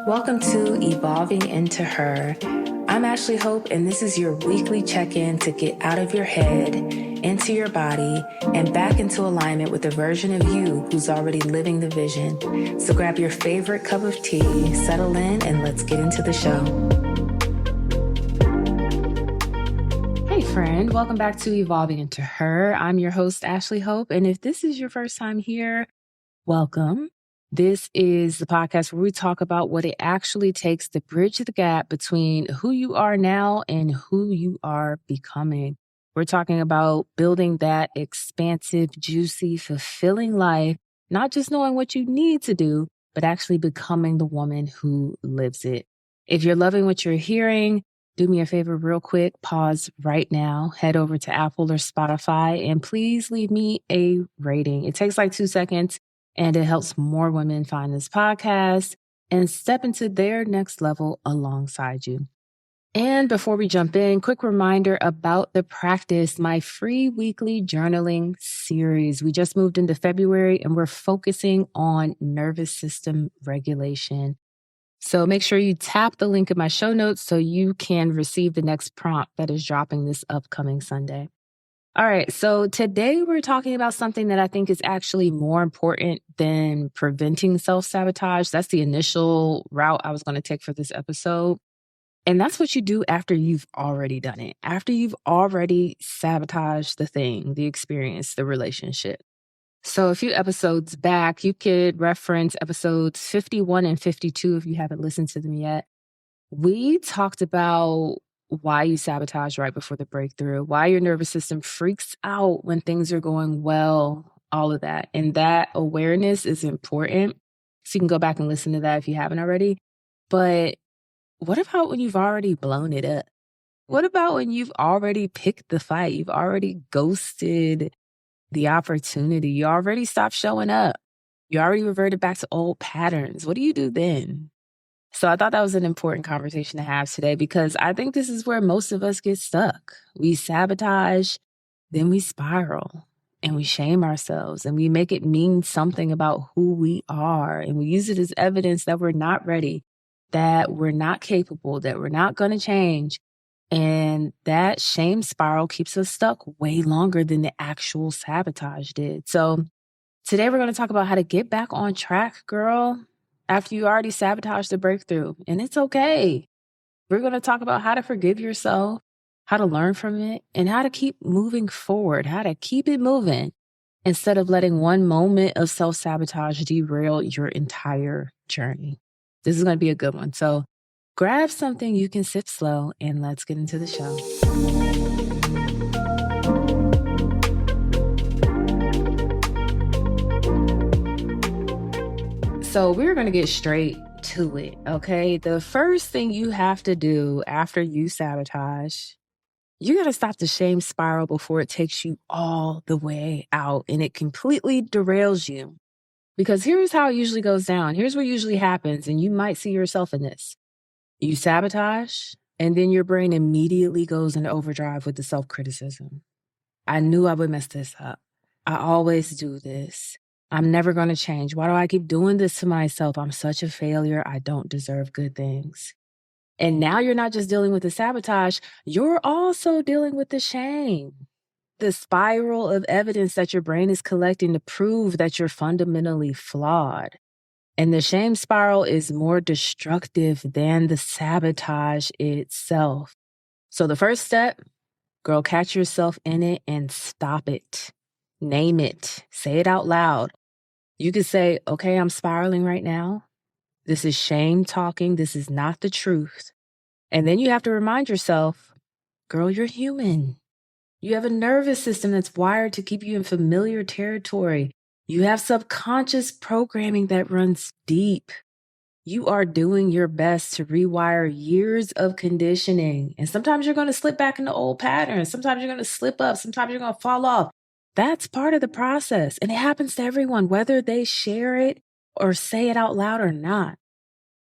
Welcome to Evolving Into Her. I'm Ashley Hope, and this is your weekly check-in to get out of your head, into your body, and back into alignment with the version of you who's already living the vision. So grab your favorite cup of tea, settle in, and let's get into the show. Hey friend, welcome back to Evolving Into Her. I'm your host, Ashley Hope, and if this is your first time here, welcome. This is the podcast where we talk about what it actually takes to bridge the gap between who you are now and who you are becoming. We're talking about building that expansive, juicy, fulfilling life, not just knowing what you need to do, but actually becoming the woman who lives it. If you're loving what you're hearing, do me a favor real quick, pause right now, head over to Apple or Spotify, and please leave me a rating. It takes like 2 seconds. And it helps more women find this podcast and step into their next level alongside you. And before we jump in, quick reminder about the practice, my free weekly journaling series. We just moved into February and we're focusing on nervous system regulation. So make sure you tap the link in my show notes so you can receive the next prompt that is dropping this upcoming Sunday. All right, so today we're talking about something that I think is actually more important than preventing self-sabotage. That's the initial route I was going to take for this episode. And that's what you do after you've already done it, after you've already sabotaged the thing, the experience, the relationship. So a few episodes back, you could reference episodes 51 and 52 if you haven't listened to them yet. We talked about why you sabotage right before the breakthrough, why your nervous system freaks out when things are going well, all of that. And that awareness is important. So you can go back and listen to that if you haven't already. But what about when you've already blown it up? What about when you've already picked the fight? You've already ghosted the opportunity. You already stopped showing up. You already reverted back to old patterns. What do you do then? So I thought that was an important conversation to have today because I think this is where most of us get stuck. We sabotage, then we spiral, and we shame ourselves, and we make it mean something about who we are, and we use it as evidence that we're not ready, that we're not capable, that we're not going to change. And that shame spiral keeps us stuck way longer than the actual sabotage did. So today we're going to talk about how to get back on track, girl, after you already sabotaged the breakthrough. And it's okay. We're going to talk about how to forgive yourself, how to learn from it, and how to keep moving forward, how to keep it moving instead of letting one moment of self-sabotage derail your entire journey. This is going to be a good one. So grab something you can sip slow and let's get into the show. So we're going to get straight to it, okay? The first thing you have to do after you sabotage, you got to stop the shame spiral before it takes you all the way out and it completely derails you. Because here's how it usually goes down. Here's what usually happens, and you might see yourself in this. You sabotage, and then your brain immediately goes into overdrive with the self-criticism. I knew I would mess this up. I always do this. I'm never going to change. Why do I keep doing this to myself? I'm such a failure. I don't deserve good things. And now you're not just dealing with the sabotage, you're also dealing with the shame, the spiral of evidence that your brain is collecting to prove that you're fundamentally flawed. And the shame spiral is more destructive than the sabotage itself. So the first step, girl, catch yourself in it and stop it. Name it. Say it out loud. You could say, okay, I'm spiraling right now. This is shame talking. This is not the truth. And then you have to remind yourself, girl, you're human. You have a nervous system that's wired to keep you in familiar territory. You have subconscious programming that runs deep. You are doing your best to rewire years of conditioning. And sometimes you're going to slip back into old patterns. Sometimes you're going to slip up. Sometimes you're going to fall off. That's part of the process. And it happens to everyone, whether they share it or say it out loud or not.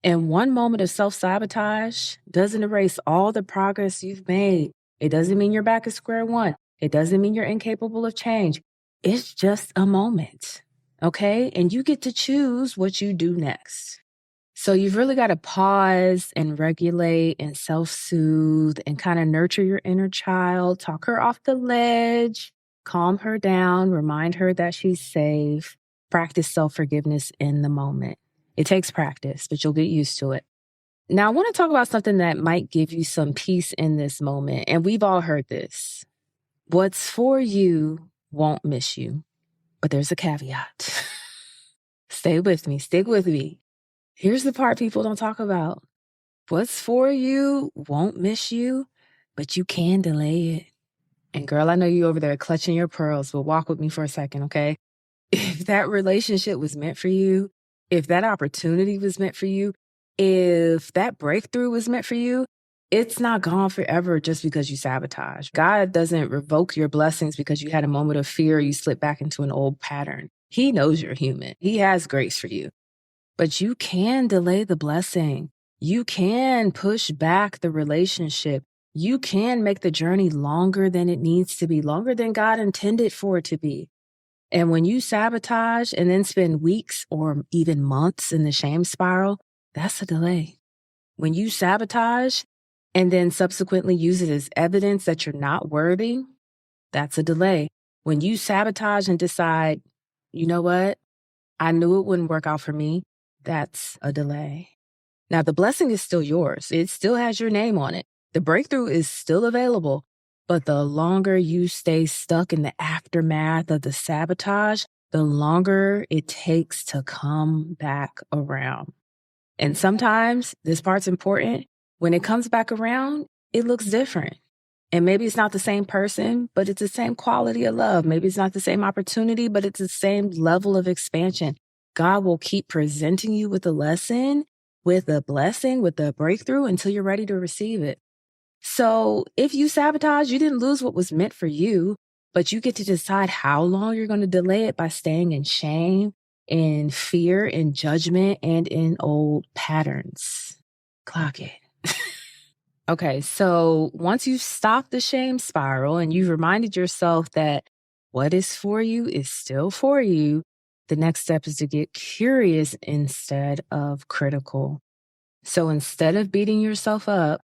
And one moment of self-sabotage doesn't erase all the progress you've made. It doesn't mean you're back at square one. It doesn't mean you're incapable of change. It's just a moment, okay? And you get to choose what you do next. So you've really got to pause and regulate and self-soothe and kind of nurture your inner child, talk her off the ledge, calm her down, remind her that she's safe, practice self-forgiveness in the moment. It takes practice, but you'll get used to it. Now, I want to talk about something that might give you some peace in this moment. And we've all heard this. What's for you won't miss you. But there's a caveat. Stay with me. Stick with me. Here's the part people don't talk about. What's for you won't miss you, but you can delay it. And girl, I know you over there clutching your pearls, but walk with me for a second, okay? If that relationship was meant for you, if that opportunity was meant for you, if that breakthrough was meant for you, it's not gone forever just because you sabotage. God doesn't revoke your blessings because you had a moment of fear, you slip back into an old pattern. He knows you're human. He has grace for you. But you can delay the blessing. You can push back the relationship. You can make the journey longer than it needs to be, longer than God intended for it to be. And when you sabotage and then spend weeks or even months in the shame spiral, that's a delay. When you sabotage and then subsequently use it as evidence that you're not worthy, that's a delay. When you sabotage and decide, you know what? I knew it wouldn't work out for me. That's a delay. Now, the blessing is still yours. It still has your name on it. The breakthrough is still available. But the longer you stay stuck in the aftermath of the sabotage, the longer it takes to come back around. And sometimes this part's important. When it comes back around, it looks different. And maybe it's not the same person, but it's the same quality of love. Maybe it's not the same opportunity, but it's the same level of expansion. God will keep presenting you with a lesson, with a blessing, with a breakthrough until you're ready to receive it. So if you sabotage, you didn't lose what was meant for you, but you get to decide how long you're going to delay it by staying in shame, in fear, in judgment, and in old patterns. Clock it. Okay, so once you stop the shame spiral and you've reminded yourself that what is for you is still for you, the next step is to get curious instead of critical. So instead of beating yourself up,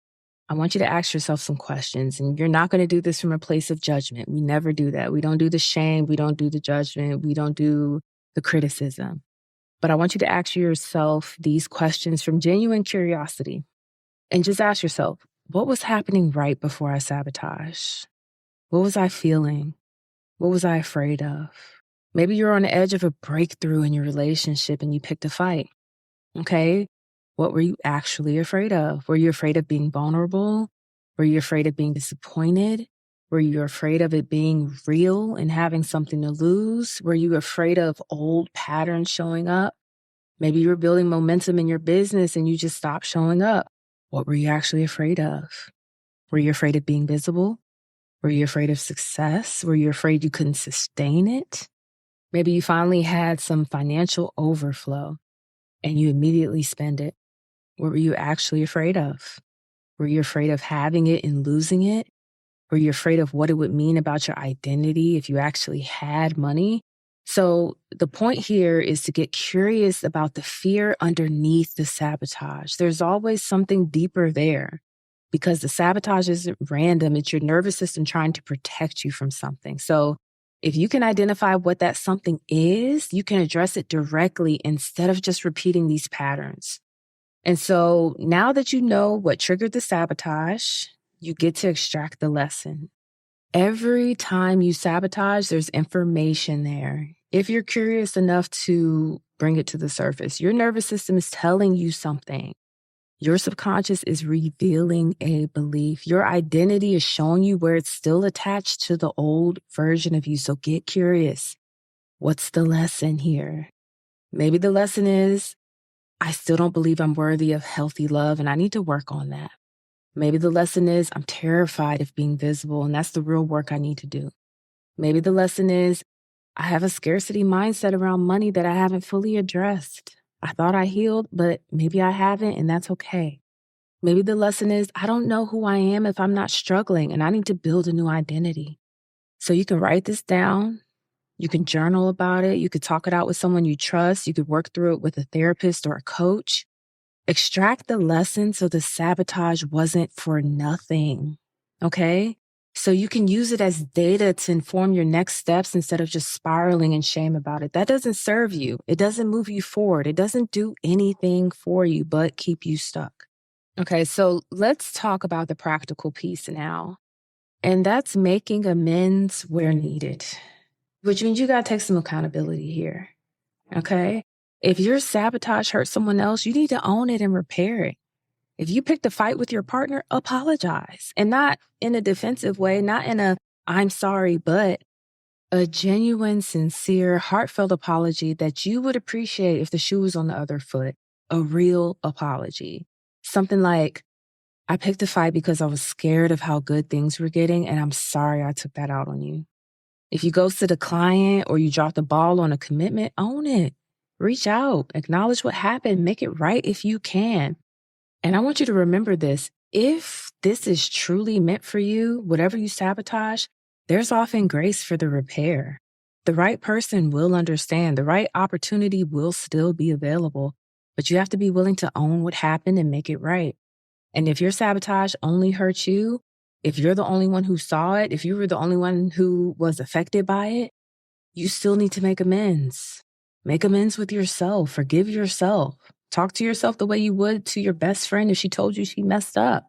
I want you to ask yourself some questions. And you're not going to do this from a place of judgment. We never do that. We don't do the shame. We don't do the judgment. We don't do the criticism. But I want you to ask yourself these questions from genuine curiosity. And just ask yourself, what was happening right before I sabotaged? What was I feeling? What was I afraid of? Maybe you're on the edge of a breakthrough in your relationship and you picked a fight. Okay. What were you actually afraid of? Were you afraid of being vulnerable? Were you afraid of being disappointed? Were you afraid of it being real and having something to lose? Were you afraid of old patterns showing up? Maybe you were building momentum in your business and you just stopped showing up. What were you actually afraid of? Were you afraid of being visible? Were you afraid of success? Were you afraid you couldn't sustain it? Maybe you finally had some financial overflow and you immediately spend it. What were you actually afraid of? Were you afraid of having it and losing it? Were you afraid of what it would mean about your identity if you actually had money? So the point here is to get curious about the fear underneath the sabotage. There's always something deeper there because the sabotage isn't random. It's your nervous system trying to protect you from something. So if you can identify what that something is, you can address it directly instead of just repeating these patterns. And so now that you know what triggered the sabotage, you get to extract the lesson. Every time you sabotage, there's information there. If you're curious enough to bring it to the surface, your nervous system is telling you something. Your subconscious is revealing a belief. Your identity is showing you where it's still attached to the old version of you. So get curious. What's the lesson here? Maybe the lesson is, I still don't believe I'm worthy of healthy love, and I need to work on that. Maybe the lesson is I'm terrified of being visible, and that's the real work I need to do. Maybe the lesson is I have a scarcity mindset around money that I haven't fully addressed. I thought I healed, but maybe I haven't, and that's okay. Maybe the lesson is I don't know who I am if I'm not struggling, and I need to build a new identity. So you can write this down. You can journal about it. You could talk it out with someone you trust. You could work through it with a therapist or a coach. Extract the lesson so the sabotage wasn't for nothing. Okay? So you can use it as data to inform your next steps instead of just spiraling in shame about it. That doesn't serve you. It doesn't move you forward. It doesn't do anything for you but keep you stuck. Okay, so let's talk about the practical piece now. And that's making amends where needed, which means you got to take some accountability here. Okay? If your sabotage hurt someone else, you need to own it and repair it. If you picked a fight with your partner, apologize. And not in a defensive way, not in a I'm sorry, but a genuine, sincere, heartfelt apology that you would appreciate if the shoe was on the other foot. A real apology. Something like, I picked a fight because I was scared of how good things were getting, and I'm sorry I took that out on you. If you ghosted a client or you dropped the ball on a commitment, own it. Reach out, acknowledge what happened, make it right if you can. And I want you to remember this. If this is truly meant for you, whatever you sabotage, there's often grace for the repair. The right person will understand. The right opportunity will still be available, but you have to be willing to own what happened and make it right. And if your sabotage only hurt you, if you're the only one who saw it, if you were the only one who was affected by it, you still need to make amends. Make amends with yourself. Forgive yourself. Talk to yourself the way you would to your best friend if she told you she messed up.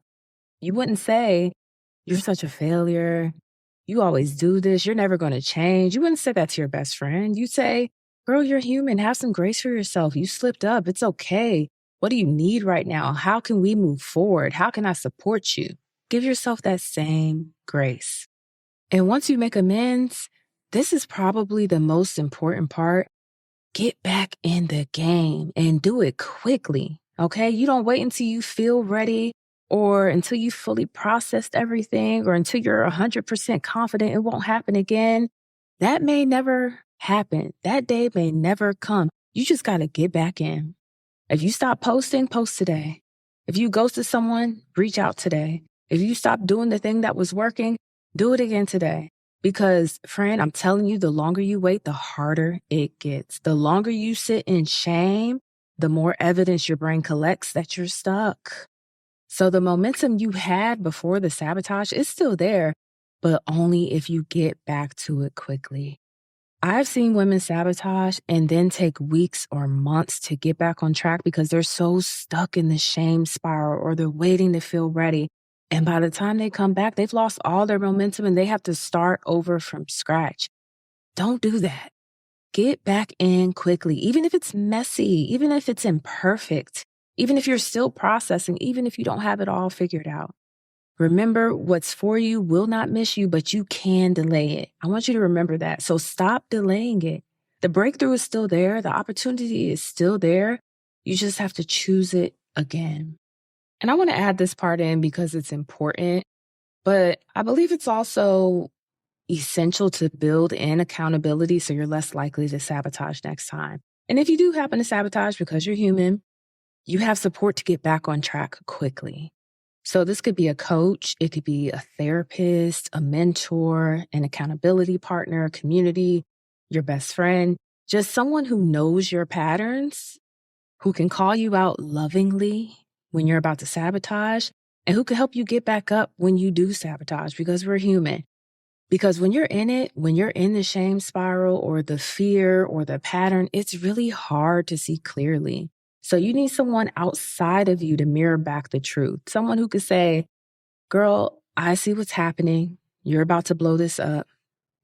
You wouldn't say, you're such a failure. You always do this. You're never going to change. You wouldn't say that to your best friend. You'd say, girl, you're human. Have some grace for yourself. You slipped up. It's okay. What do you need right now? How can we move forward? How can I support you? Give yourself that same grace. And once you make amends, this is probably the most important part. Get back in the game and do it quickly, okay? You don't wait until you feel ready or until you fully processed everything or until you're 100% confident it won't happen again. That may never happen. That day may never come. You just got to get back in. If you stop posting, post today. If you ghosted someone, reach out today. If you stop doing the thing that was working, do it again today. Because, friend, I'm telling you, the longer you wait, the harder it gets. The longer you sit in shame, the more evidence your brain collects that you're stuck. So the momentum you had before the sabotage is still there, but only if you get back to it quickly. I've seen women sabotage and then take weeks or months to get back on track because they're so stuck in the shame spiral or they're waiting to feel ready. And by the time they come back, they've lost all their momentum and they have to start over from scratch. Don't do that. Get back in quickly, even if it's messy, even if it's imperfect, even if you're still processing, even if you don't have it all figured out. Remember, what's for you will not miss you, but you can delay it. I want you to remember that. So stop delaying it. The breakthrough is still there. The opportunity is still there. You just have to choose it again. And I want to add this part in because it's important, but I believe it's also essential to build in accountability so you're less likely to sabotage next time. And if you do happen to sabotage because you're human, you have support to get back on track quickly. So this could be a coach, it could be a therapist, a mentor, an accountability partner, community, your best friend, just someone who knows your patterns, who can call you out lovingly when you're about to sabotage, and who can help you get back up when you do sabotage, because we're human. Because when you're in it, when you're in the shame spiral or the fear or the pattern, it's really hard to see clearly. So you need someone outside of you to mirror back the truth. Someone who could say, girl, I see what's happening. You're about to blow this up.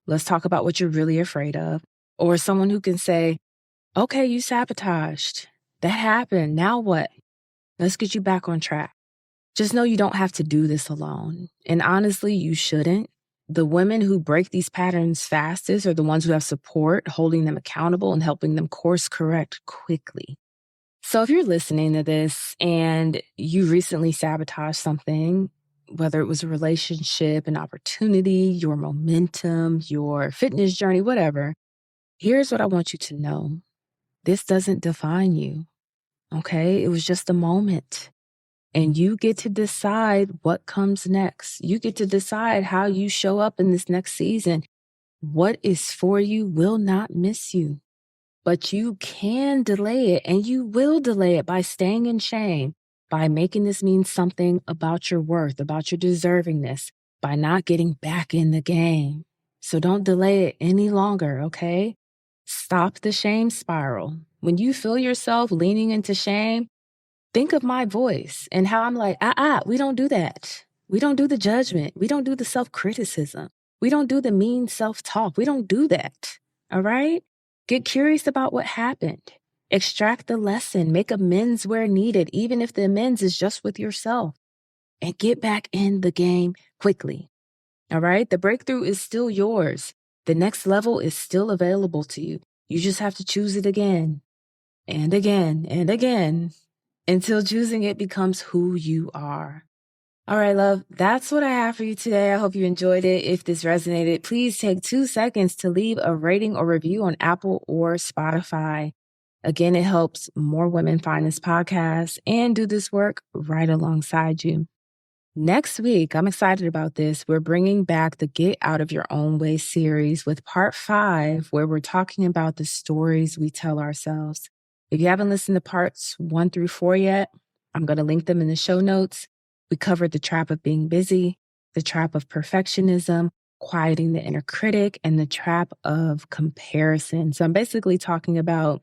Let's talk about what you're really afraid of. Or someone who can say, okay, you sabotaged. That happened. Now what? Let's get you back on track. Just know you don't have to do this alone. And honestly, you shouldn't. The women who break these patterns fastest are the ones who have support, holding them accountable and helping them course correct quickly. So if you're listening to this and you recently sabotaged something, whether it was a relationship, an opportunity, your momentum, your fitness journey, whatever, here's what I want you to know. This doesn't define you, okay? It was just a moment. And you get to decide what comes next. You get to decide how you show up in this next season. What is for you will not miss you. But you can delay it, and you will delay it by staying in shame, by making this mean something about your worth, about your deservingness, by not getting back in the game. So don't delay it any longer, okay? Stop the shame spiral. When you feel yourself leaning into shame, think of my voice and how I'm like, we don't do that. We don't do the judgment. We don't do the self-criticism. We don't do the mean self-talk. We don't do that. All right? Get curious about what happened. Extract the lesson. Make amends where needed, even if the amends is just with yourself. And get back in the game quickly. All right? The breakthrough is still yours. The next level is still available to you. You just have to choose it again and again and again until choosing it becomes who you are. All right, love, that's what I have for you today. I hope you enjoyed it. If this resonated, please take 2 seconds to leave a rating or review on Apple or Spotify. Again, it helps more women find this podcast and do this work right alongside you. Next week, I'm excited about this. We're bringing back the Get Out of Your Own Way series with part 5, where we're talking about the stories we tell ourselves. If you haven't listened to parts 1 through 4 yet, I'm going to link them in the show notes. We covered the trap of being busy, the trap of perfectionism, quieting the inner critic, and the trap of comparison. So I'm basically talking about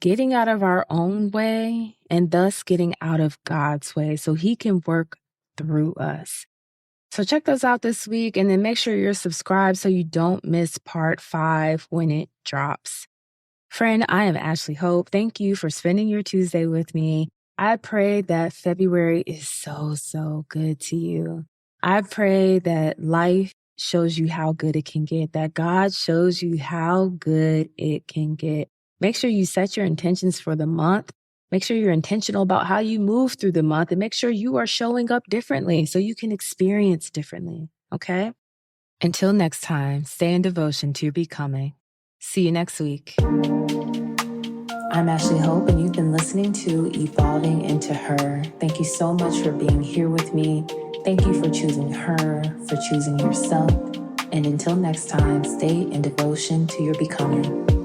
getting out of our own way and thus getting out of God's way so he can work through us. So check those out this week, and then make sure you're subscribed so you don't miss part 5 when it drops. Friend, I am Ashley Hope. Thank you for spending your Tuesday with me. I pray that February is so good to you. I pray that life shows you how good it can get, that God shows you how good it can get. Make sure you set your intentions for the month. Make sure you're intentional about how you move through the month, and make sure you are showing up differently so you can experience differently, okay? Until next time, stay in devotion to your becoming. See you next week. I'm Ashley Hope, and you've been listening to Evolving Into Her. Thank you so much for being here with me. Thank you for choosing her, for choosing yourself. And until next time, stay in devotion to your becoming.